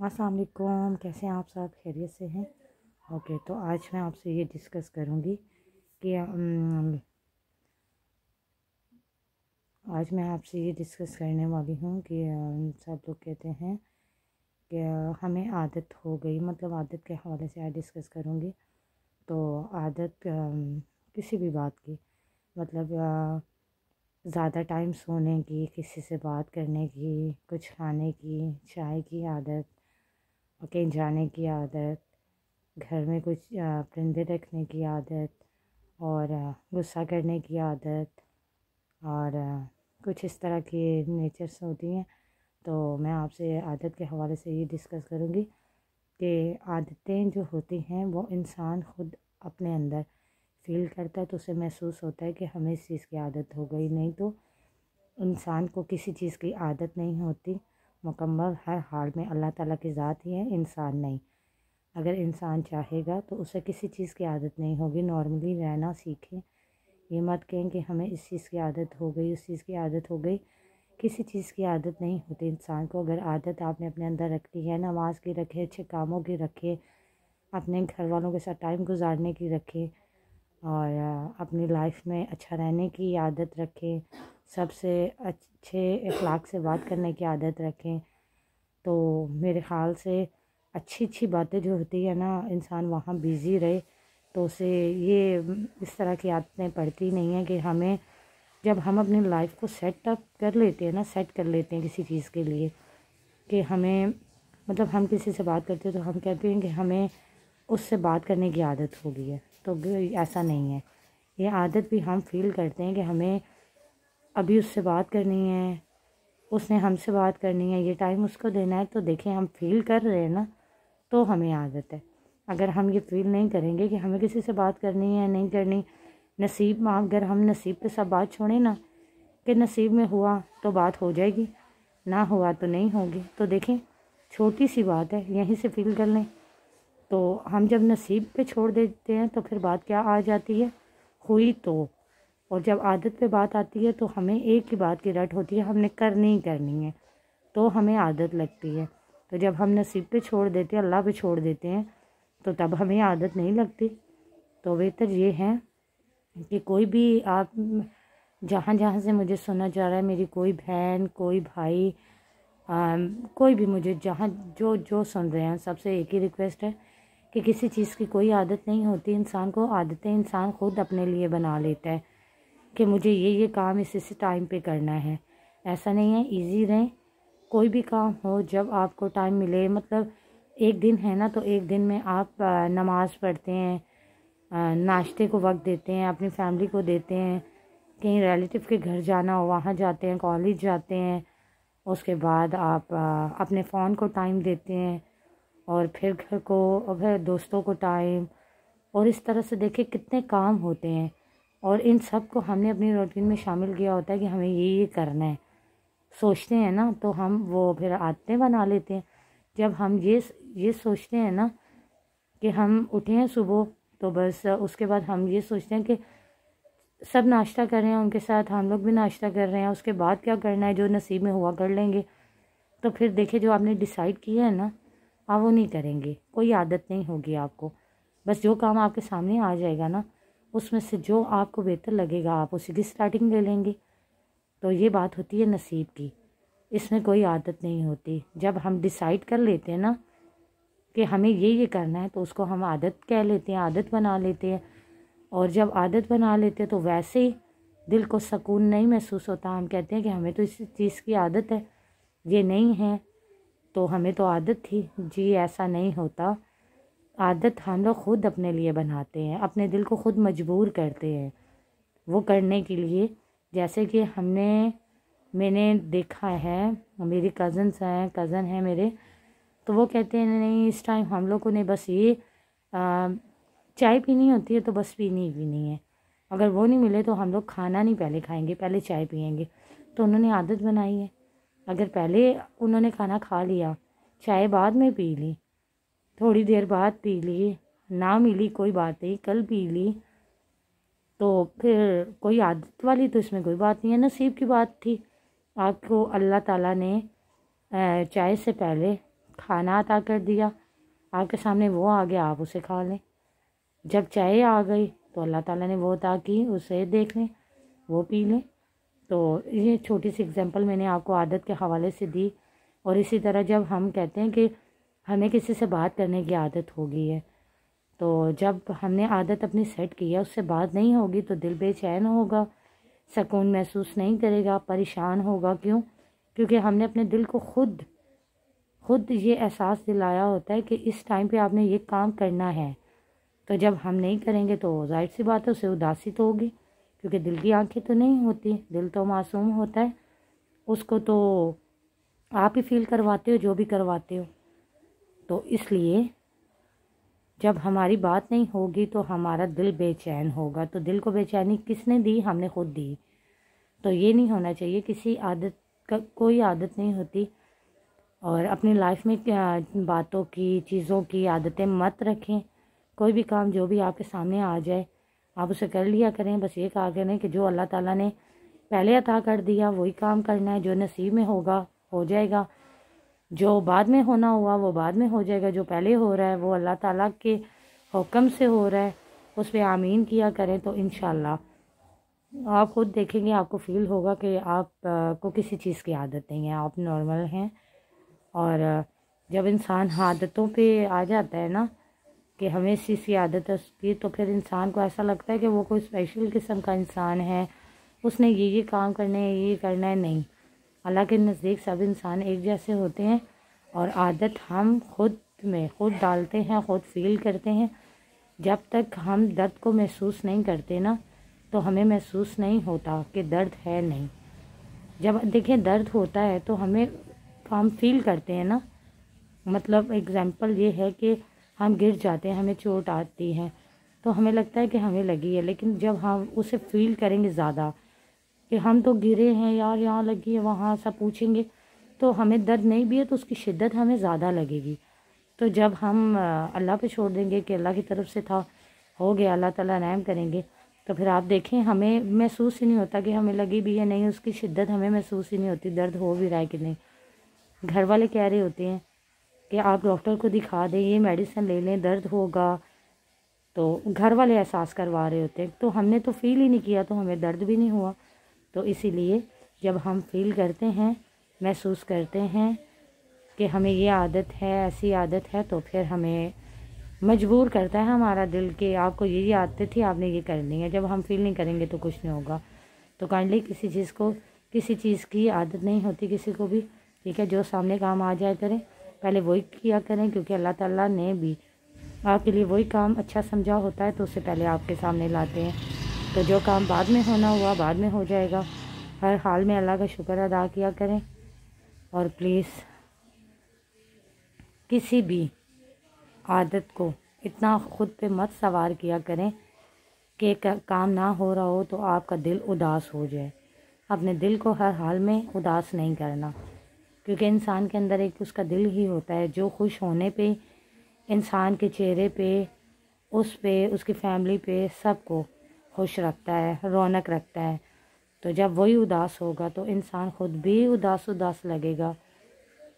السلام علیکم، کیسے ہیں آپ سب؟ خیریت سے ہیں؟ اوکے، تو آج میں آپ سے یہ ڈسکس کروں گی کہ آج میں آپ سے یہ ڈسکس کرنے والی ہوں کہ سب لوگ کہتے ہیں کہ ہمیں عادت ہو گئی، مطلب عادت کے حوالے سے آج ڈسکس کروں گی۔ تو عادت کسی بھی بات کی، مطلب زیادہ ٹائم سونے کی، کسی سے بات کرنے کی، کچھ کھانے کی، چائے کی عادت، کہیں جانے کی عادت، گھر میں کچھ پرندے رکھنے کی عادت، اور غصہ کرنے کی عادت، اور کچھ اس طرح کی نیچرس ہوتی ہیں۔ تو میں آپ سے عادت کے حوالے سے یہ ڈسکس کروں گی کہ عادتیں جو ہوتی ہیں وہ انسان خود اپنے اندر فیل کرتا ہے، تو اسے محسوس ہوتا ہے کہ ہمیں اس چیز کی عادت ہو گئی۔ نہیں تو انسان کو کسی چیز کی عادت نہیں ہوتی، مکمل ہر حال میں اللہ تعالیٰ کی ذات ہی ہے، انسان نہیں۔ اگر انسان چاہے گا تو اسے کسی چیز کی عادت نہیں ہوگی۔ نارملی رہنا سیکھیں، یہ مت کہیں کہ ہمیں اس چیز کی عادت ہو گئی، اس چیز کی عادت ہو گئی۔ کسی چیز کی عادت نہیں ہوتی انسان کو۔ اگر عادت آپ نے اپنے اندر رکھی ہے، نماز کی رکھے، اچھے کاموں کی رکھے، اپنے گھر والوں کے ساتھ ٹائم گزارنے کی رکھے، اور اپنی لائف میں اچھا رہنے کی عادت رکھیں، سب سے اچھے اخلاق سے بات کرنے کی عادت رکھیں، تو میرے خیال سے اچھی باتیں جو ہوتی ہے نا، انسان وہاں بیزی رہے تو اسے یہ اس طرح کی عادتیں پڑتی نہیں ہیں کہ ہمیں جب ہم اپنی لائف کو سیٹ اپ کر لیتے ہیں نا، سیٹ کر لیتے ہیں کسی چیز کے لیے کہ ہمیں مطلب ہم کسی سے بات کرتے ہیں تو ہم کہتے ہیں کہ ہمیں اس سے بات کرنے کی عادت ہو گئی ہے، تو ایسا نہیں ہے۔ یہ عادت بھی ہم فیل کرتے ہیں کہ ہمیں ابھی اس سے بات کرنی ہے، اس نے ہم سے بات کرنی ہے، یہ ٹائم اس کو دینا ہے، تو دیکھیں ہم فیل کر رہے ہیں نا، تو ہمیں عادت ہے۔ اگر ہم یہ فیل نہیں کریں گے کہ ہمیں کسی سے بات کرنی ہے نہیں کرنی، نصیب میں اگر ہم نصیب پہ سب بات چھوڑیں نا کہ نصیب میں ہوا تو بات ہو جائے گی، نہ ہوا تو نہیں ہوگی، تو دیکھیں چھوٹی سی بات ہے، یہیں سے فیل کر لیں۔ تو ہم جب نصیب پہ چھوڑ دیتے ہیں تو پھر بات کیا آ جاتی ہے، ہوئی تو۔ اور جب عادت پہ بات آتی ہے تو ہمیں ایک ہی بات کی رٹ ہوتی ہے، ہم نے کرنی ہی کرنی ہے، تو ہمیں عادت لگتی ہے۔ تو جب ہم نصیب پہ چھوڑ دیتے ہیں، اللہ پہ چھوڑ دیتے ہیں، تو تب ہمیں عادت نہیں لگتی۔ تو بہتر یہ ہے کہ کوئی بھی آپ جہاں سے مجھے سنا جا رہا ہے، میری کوئی بہن، کوئی بھائی، کوئی بھی مجھے جہاں جو سن رہے ہیں، سب سے ایک ہی ریکویسٹ ہے کہ کسی چیز کی کوئی عادت نہیں ہوتی انسان کو، عادتیں انسان خود اپنے لیے بنا لیتا ہے کہ مجھے یہ کام اس ٹائم پہ کرنا ہے۔ ایسا نہیں ہے، ایزی رہیں، کوئی بھی کام ہو جب آپ کو ٹائم ملے، مطلب ایک دن ہے نا، تو ایک دن میں آپ نماز پڑھتے ہیں، ناشتے کو وقت دیتے ہیں، اپنی فیملی کو دیتے ہیں، کہیں ریلیٹیو کے گھر جانا ہو وہاں جاتے ہیں، کالج جاتے ہیں، اس کے بعد آپ اپنے فون کو ٹائم دیتے ہیں، اور پھر گھر کو، اور پھر دوستوں کو ٹائم، اور اس طرح سے دیکھیں کتنے کام ہوتے ہیں، اور ان سب کو ہم نے اپنی روٹین میں شامل کیا ہوتا ہے کہ ہمیں یہ کرنا ہے، سوچتے ہیں نا، تو ہم وہ پھر عادتیں بنا لیتے ہیں۔ جب ہم یہ سوچتے ہیں نا کہ ہم اٹھے ہیں صبح، تو بس اس کے بعد ہم یہ سوچتے ہیں کہ سب ناشتہ کر رہے ہیں، ان کے ساتھ ہم لوگ بھی ناشتہ کر رہے ہیں، اس کے بعد کیا کرنا ہے، جو نصیب میں ہوا کر لیں گے۔ تو پھر دیکھیں جو آپ نے ڈیسائیڈ کیا ہے نا، آپ وہ نہیں کریں گے، کوئی عادت نہیں ہوگی آپ کو۔ بس جو کام آپ کے سامنے آ جائے گا نا، اس میں سے جو آپ کو بہتر لگے گا آپ اسی کی سٹارٹنگ لے لیں گے۔ تو یہ بات ہوتی ہے نصیب کی، اس میں کوئی عادت نہیں ہوتی۔ جب ہم ڈیسائیڈ کر لیتے ہیں نا کہ ہمیں یہ کرنا ہے، تو اس کو ہم عادت کہہ لیتے ہیں، عادت بنا لیتے ہیں، اور جب عادت بنا لیتے ہیں تو ویسے ہی دل کو سکون نہیں محسوس ہوتا۔ ہم کہتے ہیں کہ ہمیں تو اس چیز کی عادت ہے، یہ نہیں ہے تو ہمیں تو عادت تھی۔ جی ایسا نہیں ہوتا، عادت ہم لوگ خود اپنے لیے بناتے ہیں، اپنے دل کو خود مجبور کرتے ہیں وہ کرنے کے لیے۔ جیسے کہ میں نے دیکھا ہے، میری کزن ہیں میرے، تو وہ کہتے ہیں نہیں اس ٹائم ہم لوگوں نے بس یہ چائے پینی ہوتی ہے تو بس پینی ہے، اگر وہ نہیں ملے تو ہم لوگ کھانا نہیں پہلے کھائیں گے، پہلے چائے پئیں گے۔ تو انہوں نے عادت بنائی ہے، اگر پہلے انہوں نے کھانا کھا لیا، چائے بعد میں پی لی، تھوڑی دیر بعد پی لی، نہ ملی کوئی بات نہیں، کل پی لی، تو پھر کوئی عادت والی تو اس میں کوئی بات نہیں ہے، نصیب کی بات تھی۔ آپ کو اللہ تعالیٰ نے چائے سے پہلے کھانا عطا کر دیا آپ کے سامنے، وہ آ گیا، آپ اسے کھا لیں۔ جب چائے آ گئی تو اللہ تعالیٰ نے وہ عطا کی، اسے دیکھ لیں، وہ پی لیں۔ تو یہ چھوٹی سی اگزامپل میں نے آپ کو عادت کے حوالے سے دی۔ اور اسی طرح جب ہم کہتے ہیں کہ ہمیں کسی سے بات کرنے کی عادت ہو گئی ہے، تو جب ہم نے عادت اپنی سیٹ کی ہے، اس سے بات نہیں ہوگی تو دل بے چین ہوگا، سکون محسوس نہیں کرے گا، پریشان ہوگا۔ کیوں؟ کیونکہ ہم نے اپنے دل کو خود یہ احساس دلایا ہوتا ہے کہ اس ٹائم پہ آپ نے یہ کام کرنا ہے۔ تو جب ہم نہیں کریں گے تو ظاہر سی بات ہے اسے اداسی تو ہوگی، کیونکہ دل کی آنکھیں تو نہیں ہوتی، دل تو معصوم ہوتا ہے، اس کو تو آپ ہی فیل کرواتے ہو جو بھی کرواتے ہو۔ تو اس لیے جب ہماری بات نہیں ہوگی تو ہمارا دل بے چین ہوگا۔ تو دل کو بے چینی کس نے دی؟ ہم نے خود دی۔ تو یہ نہیں ہونا چاہیے، کسی عادت کا کوئی عادت نہیں ہوتی، اور اپنی لائف میں باتوں کی، چیزوں کی عادتیں مت رکھیں۔ کوئی بھی کام جو بھی آپ کے سامنے آ جائے آپ اسے کر لیا کریں، بس یہ کہا کریں کہ جو اللہ تعالیٰ نے پہلے عطا کر دیا وہی کام کرنا ہے، جو نصیب میں ہوگا ہو جائے گا، جو بعد میں ہونا ہوا وہ بعد میں ہو جائے گا، جو پہلے ہو رہا ہے وہ اللہ تعالیٰ کے حکم سے ہو رہا ہے، اس پہ آمین کیا کریں۔ تو انشاءاللہ آپ خود دیکھیں گے، آپ کو فیل ہوگا کہ آپ کو کسی چیز کی عادت نہیں ہے، آپ نارمل ہیں۔ اور جب انسان عادتوں پہ آ جاتا ہے نا کہ ہمیں اس چیز کی عادت ہے اس کی، تو پھر انسان کو ایسا لگتا ہے کہ وہ کوئی اسپیشل قسم کا انسان ہے، اس نے یہ کام کرنے ہیں، یہ کرنا ہے۔ نہیں، اللہ کے نزدیک سب انسان ایک جیسے ہوتے ہیں، اور عادت ہم خود ڈالتے ہیں، خود فیل کرتے ہیں۔ جب تک ہم درد کو محسوس نہیں کرتے نا تو ہمیں محسوس نہیں ہوتا کہ درد ہے نہیں۔ جب دیکھیں درد ہوتا ہے تو ہم فیل کرتے ہیں نا، مطلب اگزامپل یہ ہے کہ ہم گر جاتے ہیں، ہمیں چوٹ آتی ہے تو ہمیں لگتا ہے کہ ہمیں لگی ہے، لیکن جب ہم اسے فیل کریں گے زیادہ کہ ہم تو گرے ہیں یار، یہاں لگی ہے، وہاں سب پوچھیں گے، تو ہمیں درد نہیں بھی ہے تو اس کی شدت ہمیں زیادہ لگے گی۔ تو جب ہم اللہ پہ چھوڑ دیں گے کہ اللہ کی طرف سے تھا، ہو گیا، اللہ تعالیٰ رحم کریں گے، تو پھر آپ دیکھیں ہمیں محسوس ہی نہیں ہوتا کہ ہمیں لگی بھی ہے نہیں، اس کی شدت ہمیں محسوس ہی نہیں ہوتی، درد ہو بھی رہا ہے کہ نہیں۔ گھر والے کہہ رہے ہوتے ہیں کہ آپ ڈاکٹر کو دکھا دیں، یہ میڈیسن لے لیں، درد ہوگا، تو گھر والے احساس کروا رہے ہوتے ہیں، تو ہم نے تو فیل ہی نہیں کیا تو ہمیں درد بھی نہیں ہوا۔ تو اسی لیے جب ہم فیل کرتے ہیں، محسوس کرتے ہیں کہ ہمیں یہ عادت ہے، ایسی عادت ہے، تو پھر ہمیں مجبور کرتا ہے ہمارا دل کہ آپ کو یہ عادت تھی، آپ نے یہ کرنی ہے۔ جب ہم فیل نہیں کریں گے تو کچھ نہیں ہوگا۔ تو کائنڈلی کسی چیز کی عادت نہیں ہوتی کسی کو بھی، ٹھیک ہے، جو سامنے کام آ جائے کریں، پہلے وہی کیا کریں، کیونکہ اللہ تعالیٰ نے بھی آپ کے لیے وہی کام اچھا سمجھا ہوتا ہے تو اسے پہلے آپ کے سامنے لاتے ہیں۔ تو جو کام بعد میں ہونا ہوا بعد میں ہو جائے گا۔ ہر حال میں اللہ کا شکر ادا کیا کریں، اور پلیز کسی بھی عادت کو اتنا خود پہ مت سوار کیا کریں کہ کام نہ ہو رہا ہو تو آپ کا دل اداس ہو جائے۔ اپنے دل کو ہر حال میں اداس نہیں کرنا، کیونکہ انسان کے اندر ایک اس کا دل ہی ہوتا ہے جو خوش ہونے پہ انسان کے چہرے پہ، اس کی فیملی پہ، سب کو خوش رکھتا ہے، رونق رکھتا ہے۔ تو جب وہی اداس ہوگا تو انسان خود بھی اداس لگے گا،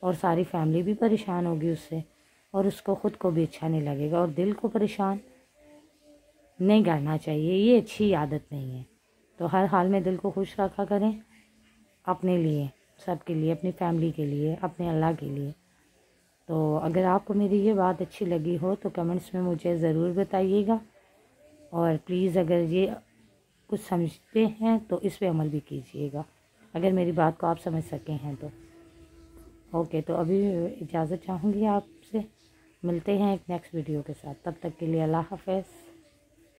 اور ساری فیملی بھی پریشان ہوگی اس سے، اور اس کو خود کو بھی اچھا نہیں لگے گا، اور دل کو پریشان نہیں کرنا چاہیے، یہ اچھی عادت نہیں ہے۔ تو ہر حال میں دل کو خوش رکھا کریں، اپنے لیے، سب کے لیے، اپنی فیملی کے لیے، اپنے اللہ کے لیے۔ تو اگر آپ کو میری یہ بات اچھی لگی ہو تو کمنٹس میں مجھے ضرور بتائیے گا، اور پلیز اگر یہ کچھ سمجھتے ہیں تو اس پہ عمل بھی کیجیے گا، اگر میری بات کو آپ سمجھ سکے ہیں تو۔ اوکے، تو ابھی اجازت چاہوں گی آپ سے، ملتے ہیں ایک نیکسٹ ویڈیو کے ساتھ، تب تک کے لیے اللہ حافظ۔